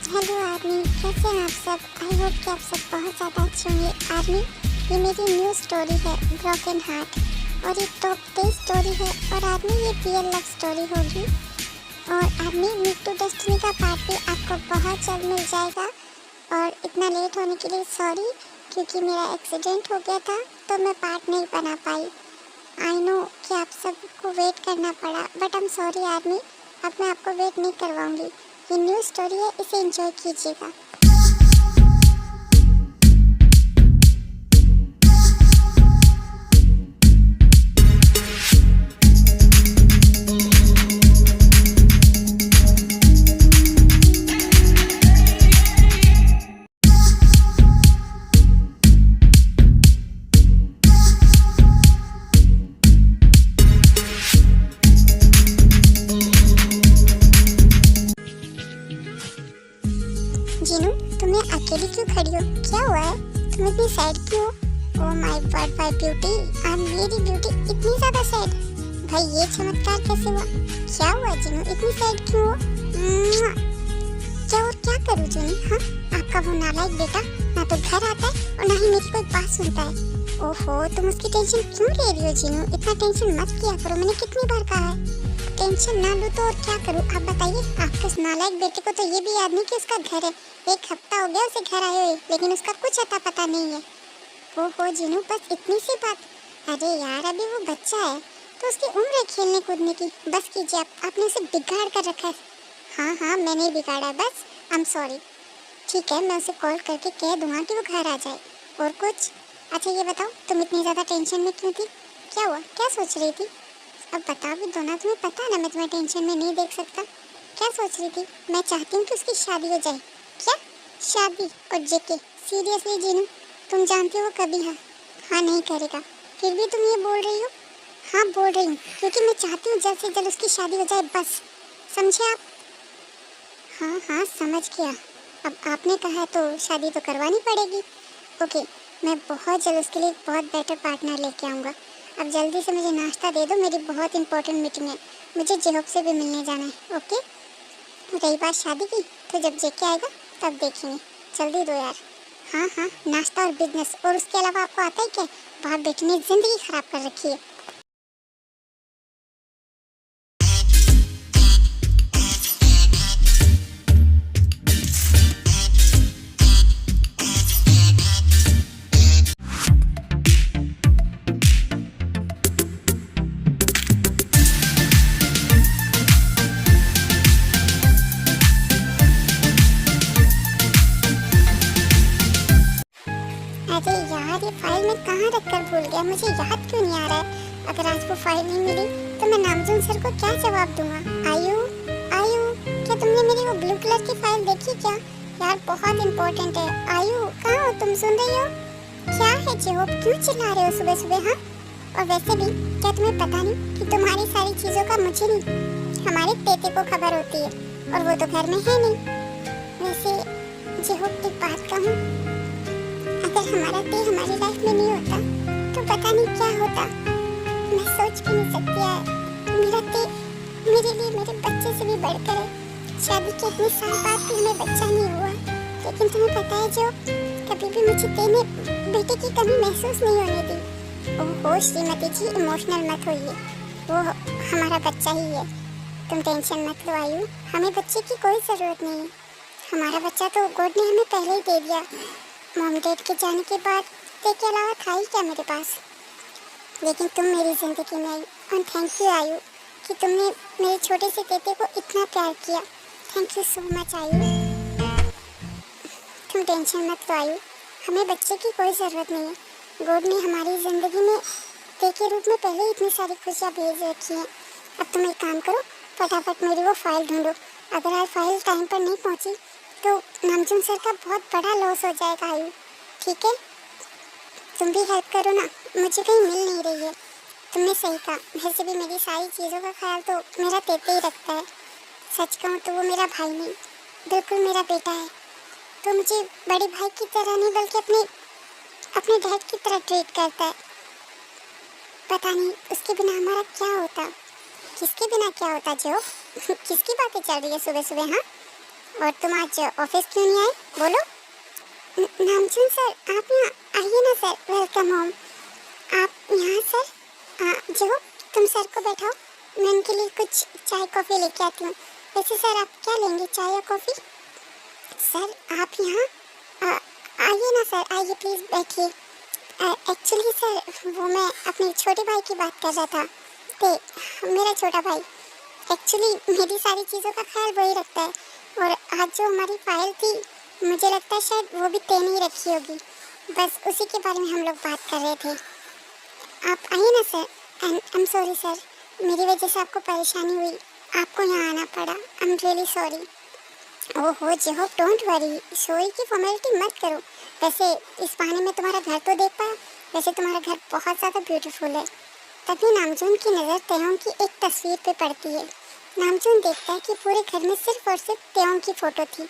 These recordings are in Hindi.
हेलो आर्मी, कैसे हैं आप सब। आई होप कि आप सब बहुत ज़्यादा अच्छे होंगे। आर्मी, ये मेरी न्यू स्टोरी है ब्रोकन हार्ट, और ये टॉप 10 स्टोरी है। और आर्मी, ये रियल लव स्टोरी होगी। और आर्मी, मीट टू डेस्टिनी का पार्ट भी आपको बहुत जल्द मिल जाएगा। और इतना लेट होने के लिए सॉरी, क्योंकि मेरा एक्सीडेंट हो गया था तो मैं पार्ट नहीं बना पाई। आई नो कि आप सबको वेट करना पड़ा, but I am sorry army, अब मैं आपको वेट नहीं करवाऊंगी। ये न्यू स्टोरी है, इसे एंजॉय कीजिएगा। जीनू, तुम यहाँ अकेली क्यों खड़ी हो? क्या हुआ है? तुम इतनी सैड क्यों हो? Oh my God, my beauty, I am very beauty, इतनी ज़्यादा सैड। भाई ये चमत्कार कैसे हुआ? क्या हुआ जीनू, इतनी सैड क्यों हो? क्या और क्या करूँ जीनू? हाँ, आपका वो नालायक बेटा ना तो घर आता है और ना ही मेरी कोई बात सुनता है। ओहो, तुम उसकी टेंशन क्यों ले रही हो जीनू? इतना टेंशन मत किया करो, मैंने कितनी बार कहा है। टेंशन ना लो तो और क्या करूँ? आप बताइए, आपके उस नालायक बेटे को तो ये भी याद नहीं कि उसका घर है। 1 हफ्ता हो गया उसे घर आए हुए, लेकिन उसका कुछ अता पता नहीं है। ओहो जीनू, बस इतनी सी बात? अरे यार, अभी वो बच्चा है तो उसकी उम्र है खेलने कूदने की। बस कीजिए, आपने उसे बिगाड़ कर रखा है। हाँ हाँ, मैंने ही बिगाड़ा, बस आई एम सॉरी। ठीक है, मैं उसे कॉल करके कह दूँगा कि वो घर आ जाए। और कुछ? अच्छा ये बताओ, तुम इतनी ज़्यादा टेंशन में क्यों थी? क्या हुआ, क्या सोच रही थी? अब बता भी दो ना, तुम्हें पता है ना मैं तुम्हें टेंशन में नहीं देख सकता। क्या सोच रही थी? मैं चाहती हूँ कि उसकी शादी हो जाए। क्या शादी? और जेके, सीरियसली जीनू, तुम जानती हो वो कभी हाँ नहीं करेगा, फिर भी तुम ये बोल रही हो? हाँ बोल रही हूँ, क्योंकि मैं चाहती हूँ जल्द से जल्द उसकी शादी हो जाए, बस। समझे आप? हाँ हाँ समझ गया। अब आपने कहा है तो शादी तो करवानी पड़ेगी। ओके, मैं बहुत जल्द उसके लिए बहुत बेटर पार्टनर लेके आऊँगा। अब जल्दी से मुझे नाश्ता दे दो, मेरी बहुत इंपॉर्टेंट मीटिंग है, मुझे जेहोब से भी मिलने जाना है। ओके, रही बात शादी की, तो जब जेके आएगा तब देखेंगे। जल्दी दो यार। हाँ हाँ, नाश्ता और बिजनेस, और उसके अलावा आपको आता है क्या? बाप बेटी ने ज़िंदगी ख़राब कर रखी है। अरे यार, ये फाइल मैं कहाँ रख कर भूल गया, मुझे याद क्यों नहीं आ रहा है। अगर आज वो फाइल नहीं मिली तो मैं नामजून सर को क्या जवाब दूंगा? आयु, आयु, क्या तुमने मेरी वो ब्लू कलर की फाइल देखी क्या? यार बहुत इंपॉर्टेंट है। आयु, कहाँ हो तुम? सुन रही हो? क्या है जेहोब, क्यों चिल्ला रहे हो सुबह सुबह? हाँ, और वैसे भी क्या तुम्हें पता नहीं कि तुम्हारी सारी चीज़ों का मुझे नहीं, हमारे तेते को खबर होती है, और वो तो घर में है नहीं। वैसे जेहोब, एक बात कहूँ, अगर हमारा ते हमारी लाइफ में नहीं होता तो पता नहीं क्या होता। मैं सोच भी नहीं सकती यार, मेरा ते मेरे लिए मेरे बच्चे से भी बढ़कर है। शादी के इतने साल बाद भी हमें बच्चा नहीं हुआ, लेकिन तुम्हें पता है जो, कभी भी मुझे ते में बेटे की कमी महसूस नहीं होने दी। ओहो श्रीमती जी, इमोशनल मत होइए, वो हमारा बच्चा ही है, तुम टेंशन मत लो आयु, हमें बच्चे की कोई ज़रूरत नहीं है। हमारा बच्चा तो गॉड ने हमें पहले ही दे दिया। मॉम डैड के जाने के बाद ते के अलावा था ही क्या मेरे पास। लेकिन तुम मेरी ज़िंदगी में आई, और थैंक यू आयु कि तुमने मेरे छोटे से तेते को इतना प्यार किया। थैंक यू सो मच आयु। तुम टेंशन मत लो आयु, हमें बच्चे की कोई ज़रूरत नहीं है। गॉड ने हमारी ज़िंदगी में ते के रूप में पहले ही इतनी सारी खुशियाँ भेज रखी हैं। अब तुम एक काम करो, फटाफट मेरी वो फाइल ढूंढो। अगर आज फाइल टाइम पर नहीं पहुँची तो नामजून सर का बहुत बड़ा लॉस हो जाएगा आयु। ठीक है, तुम भी हेल्प करो ना, मुझे कहीं मिल नहीं रही है। तुमने सही कहा, वैसे भी मेरी सारी चीज़ों का ख्याल तो मेरा तेते ही रखता है। सच कहूँ तो वो मेरा भाई नहीं, बिल्कुल मेरा बेटा है। तो मुझे बड़े भाई की तरह नहीं, बल्कि अपने डैड की तरह ट्रीट करता है। पता नहीं उसके बिना हमारा क्या होता। किसके बिना क्या होता जो? किसकी बातें चल रही है सुबह सुबह? हाँ, और तुम आज ऑफिस क्यों नहीं आए, बोलो। नामचुन सर, आप यहाँ आइए ना सर, वेलकम होम। आप यहाँ सर, जो तुम सर को बैठाओ, मैं उनके लिए कुछ चाय कॉफ़ी लेके आती हूँ। वैसे सर आप क्या लेंगे, चाय या कॉफ़ी? सर आप यहाँ आइए ना सर, आइए प्लीज़ बैठिए। एक्चुअली सर वो मैं अपने छोटे भाई की बात कर रहा था। ते मेरा छोटा भाई एक्चुअली मेरी सारी चीज़ों का ख्याल वही रखता है, और आज जो हमारी फाइल थी मुझे लगता है शायद वो भी ते नहीं रखी होगी, बस उसी के बारे में हम लोग बात कर रहे थे। आप आइए ना sir. I am sorry sir, मेरी वजह से आपको परेशानी हुई, आपको यहाँ आना पड़ा। I am really sorry. ओहो जेहोब, डोंट वरी, सॉरी की फॉर्मेलिटी मत करो। वैसे इस बहाने में तुम्हारा घर तो देख पाया। वैसे तुम्हारा घर बहुत ज़्यादा ब्यूटीफुल है। तभी नामजून की नज़र तेहों की एक तस्वीर पे पड़ती है। नामजून देखता है कि पूरे घर में सिर्फ और सिर्फ तेहों की फ़ोटो थी।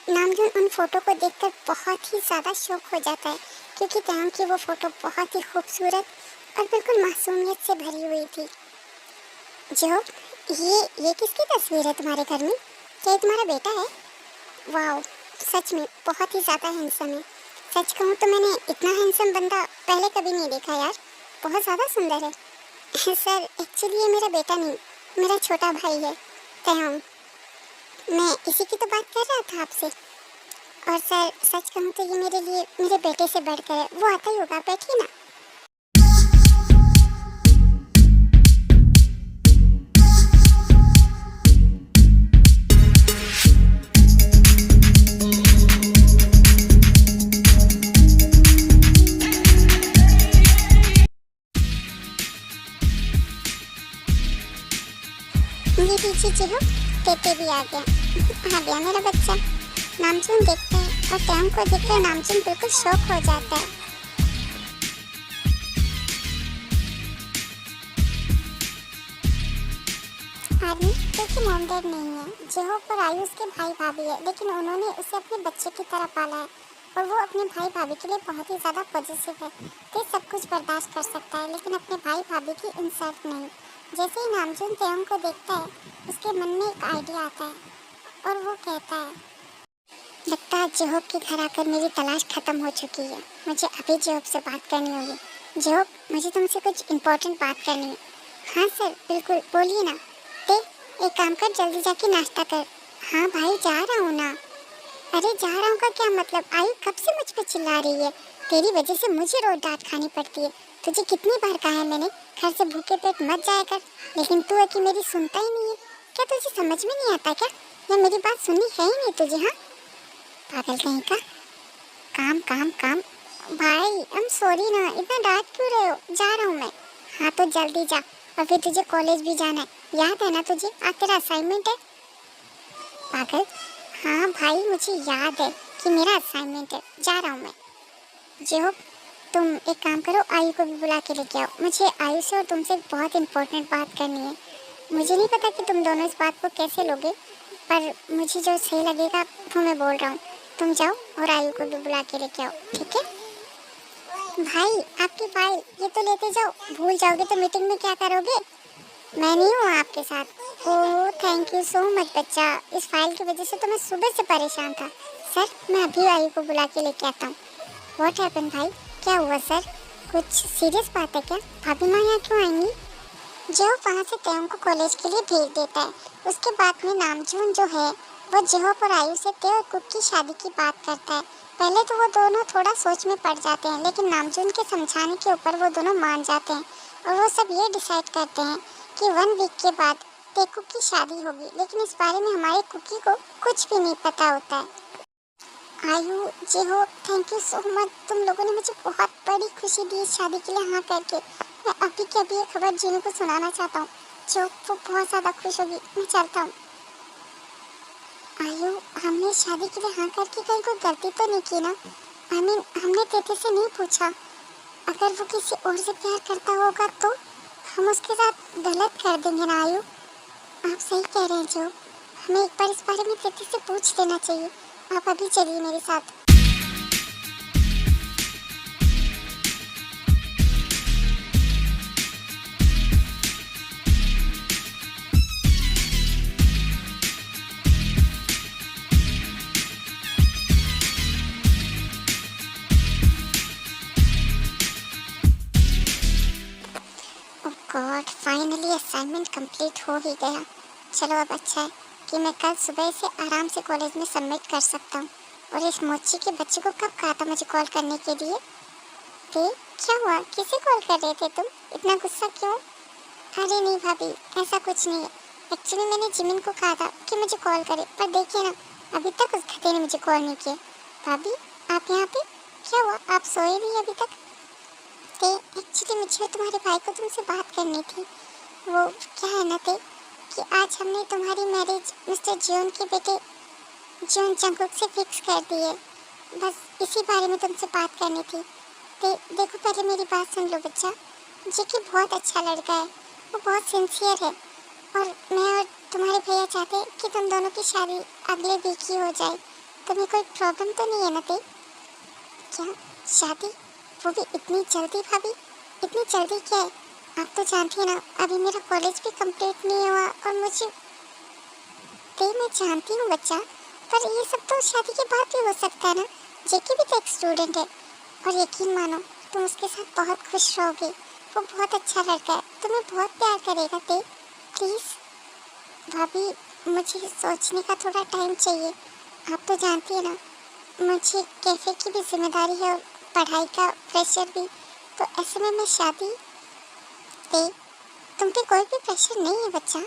नामजून उन फ़ोटो को देखकर बहुत ही ज़्यादा शौक हो जाता है, क्योंकि तेहों की वो फ़ोटो बहुत ही खूबसूरत और बिल्कुल मासूमियत से भरी हुई थी। जो ये किसकी तस्वीर है तुम्हारे घर में? क्या ये तुम्हारा बेटा है? वाह, सच में बहुत ही ज़्यादा हैंडसम है। सच कहूँ तो मैंने इतना हैंडसम बंदा पहले कभी नहीं देखा यार, बहुत ज़्यादा सुंदर है। सर एक्चुअली ये मेरा बेटा नहीं, मेरा छोटा भाई है तेहोंग। मैं इसी की तो बात कर रहा था आपसे। और सर सच कहूँ तो ये मेरे लिए मेरे बेटे से बढ़कर है। वो आता ही होगा, बैठिए ना। ये पीछे चिहो, तेते भी आ गया मेरा बच्चा। नामचून देखते हैं और तेहोंग को देखकर नामचून बिल्कुल शौक हो जाता है। आदमी क्योंकि मॉम डैड नहीं है, जेहोब और आयुष के भाई भाभी है, लेकिन उन्होंने उसे अपने बच्चे की तरह पाला है और वो अपने भाई भाभी के लिए बहुत ही ज़्यादा पॉजिटिव है। तो सब कुछ बर्दाश्त कर सकता है, लेकिन अपने भाई भाभी की इंसल्ट नहीं। जैसे ही नामचून तेहोंग को देखता है, उसके मन में एक आइडिया आता है और वो कहता है, लगता है जेहोब के घर आकर मेरी तलाश खत्म हो चुकी है। मुझे अभी जेहोब से बात करनी होगी। जेहोब, मुझे तुमसे कुछ इम्पोर्टेंट बात करनी है। हाँ सर बिल्कुल, बोलिए ना। ते एक काम कर, जल्दी जाके नाश्ता कर। हाँ भाई जा रहा हूँ ना। अरे जा रहा हूँ का क्या मतलब? आयु कब से मुझ पे चिल्ला रही है? तेरी वजह से मुझे रोज डांट खानी पड़ती है। तुझे कितनी बार कहा है मैंने, घर से भूखे पेट मत जाया कर, लेकिन तू है कि मेरी सुनता ही नहीं है। क्या तुझे समझ में नहीं आता क्या? या मेरी बात सुननी है ही नहीं तुझे? हाँ पागल कहीं का। काम काम काम। भाई आई एम सॉरी ना, इतना डांट क्यों रहे हो? जा रहा हूँ मैं। हाँ तो जल्दी जा, और फिर तुझे कॉलेज भी जाना है, याद है ना तुझे? आज तेरा असाइनमेंट है। पागल। हाँ भाई मुझे याद है कि मेरा असाइनमेंट है, जा रहा हूँ मैं। जेहोब तुम एक काम करो, आयु को भी बुला के लेके आओ। मुझे आयु से और तुमसे बहुत इंपॉर्टेंट बात करनी है। मुझे नहीं पता कि तुम दोनों इस बात को कैसे लोगे, पर मुझे जो सही लगेगा वो मैं बोल रहा हूँ। तुम जाओ और आयु को भी बुला के लेके आओ, ठीक है? भाई आपकी फाइल ये तो लेते जाओ, भूल जाओगे तो मीटिंग में क्या करोगे? मैं नहीं हूँ आपके साथ। Oh thank you so much बच्चा, इस फाइल की वजह से तो मैं सुबह से परेशान था। सर मैं अभी आयु को बुला के लेके आता हूँ। व्हाट हैपन भाई, क्या हुआ सर? कुछ सीरियस बात है क्या? भाभी माँ यहाँ क्यों आएंगी? जेहोब वहाँ से तेहोंग को कॉलेज के लिए भेज देता है। उसके बाद में नामचून जो है वो जेहोब और आयु से ते और कुक की शादी की बात करता है। पहले तो वो दोनों थोड़ा सोच में पड़ जाते हैं, लेकिन नामचून के समझाने के ऊपर वो दोनों मान जाते हैं और वो सब ये डिसाइड करते हैं कि 1 वीक के बाद तेकुक की शादी होगी। लेकिन इस बारे में हमारे कुकी को कुछ भी नहीं पता होता है। आयु जेहोब थैंक यू सो मच, तुम लोगों ने मुझे बहुत बड़ी खुशी दी इस शादी के लिए हाँ करके। मैं अभी के अभी ये खबर जीनू को सुनाना चाहता हूँ, जो वो बहुत ज़्यादा खुश होगी। मैं चलता हूँ। आयु हमने शादी के लिए हाँ करके कहीं कोई गलती तो नहीं की ना? हमने तेते से नहीं पूछा। अगर वो किसी और से प्यार करता होगा तो हम उसके साथ गलत कर देंगे ना आयु? आप सही कह रहे हैं जो, हमें एक बार इस बारे में तेते से पूछ लेना चाहिए। आप अभी चलिए मेरे साथ। गॉड, फाइनली असाइनमेंट कंप्लीट हो ही गया। चलो अब अच्छा है कि मैं कल सुबह से आराम से कॉलेज में सबमिट कर सकता हूँ। और इस मोची के बच्चे को कब कहा था मुझे कॉल करने के लिए? क्या हुआ, किसे कॉल कर रहे थे तुम? इतना गुस्सा क्यों? अरे नहीं भाभी, ऐसा कुछ नहीं है। एक्चुअली मैंने जिमिन को कहा था कि मुझे कॉल करे, पर देखिए ना, अभी तक उस गधे ने मुझे कॉल नहीं किया। भाभी आप यहाँ पे? क्या हुआ, आप सोए नहीं अभी तक? एक्चुअली मुझे तुम्हारे भाई को तुमसे बात करनी थी। वो क्या है ना कि आज हमने तुम्हारी मैरिज मिस्टर जियोन के बेटे जियोन जंगकुक से फिक्स कर दी है। बस इसी बारे में तुमसे बात करनी थी। देखो पहले मेरी बात सुन लो बच्चा। जेकी बहुत अच्छा लड़का है, वो बहुत सिंसियर है। और मैं और तुम्हारे भैया चाहते हैं कि तुम दोनों की शादी अगले वीक ही हो जाए। तुम्हें कोई प्रॉब्लम तो नहीं है ना? क्या शादी, वो भी इतनी जल्दी? भाभी इतनी जल्दी क्या है? आप तो जानती है ना, अभी मेरा कॉलेज भी कंप्लीट नहीं हुआ और मुझे मैं जानती हूँ बच्चा, पर ये सब तो शादी के बाद भी हो सकता है ना। जेकी भी तो एक स्टूडेंट है और यकीन मानो तुम उसके साथ बहुत खुश रहोगे। वो बहुत अच्छा लड़का है, तुम्हें बहुत प्यार करेगा। प्लीज़ भाभी, मुझे सोचने का थोड़ा टाइम चाहिए। आप तो जानती है ना, मुझे कैफ़े की भी जिम्मेदारी है और पढ़ाई का प्रेशर भी। तो ऐसे में मैं शादी तुम पे कोई भी प्रेशर नहीं है बच्चा।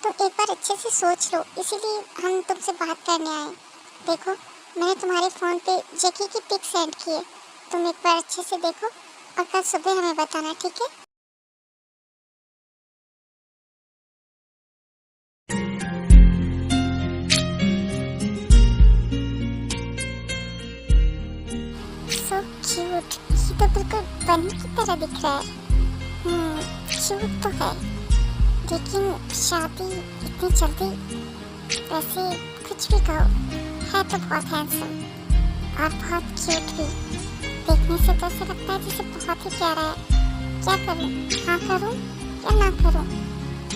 तुम एक बार अच्छे से सोच लो, इसीलिए हम तुमसे बात करने आए। देखो मैंने तुम्हारे फ़ोन पे जेकी की पिक सेंड की है, तुम एक बार अच्छे से देखो और कल सुबह हमें बताना, ठीक है? सो क्यूट, ये तो बिल्कुल बनी की तरह दिख रहा है। क्यूट तो है, लेकिन शादी इतनी जल्दी? वैसे कुछ भी कहो, है तो बहुत हैंडसम और बहुत क्यूट भी। देखने से तो ऐसा लगता है जैसे बहुत ही प्यारा है। क्या करूं, हाँ करूं या ना करूं?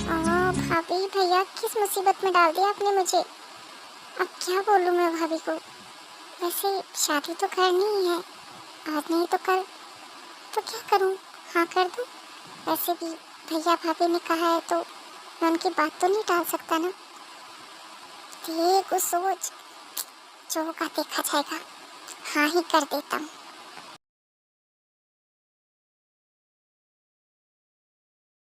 ओह भाभी, भैया किस मुसीबत में डाल दिया आपने मुझे। अब क्या बोलूं मैं भाभी को? वैसे शादी तो करनी ही है, आज नहीं तो कल। तो क्या करूं, हाँ कर दूं? वैसे भी भैया भाभी ने कहा है तो मैं उनकी बात तो नहीं टाल सकता ना। कुछ सोच, जो होगा देखा जाएगा। हाँ ही कर देता हूँ।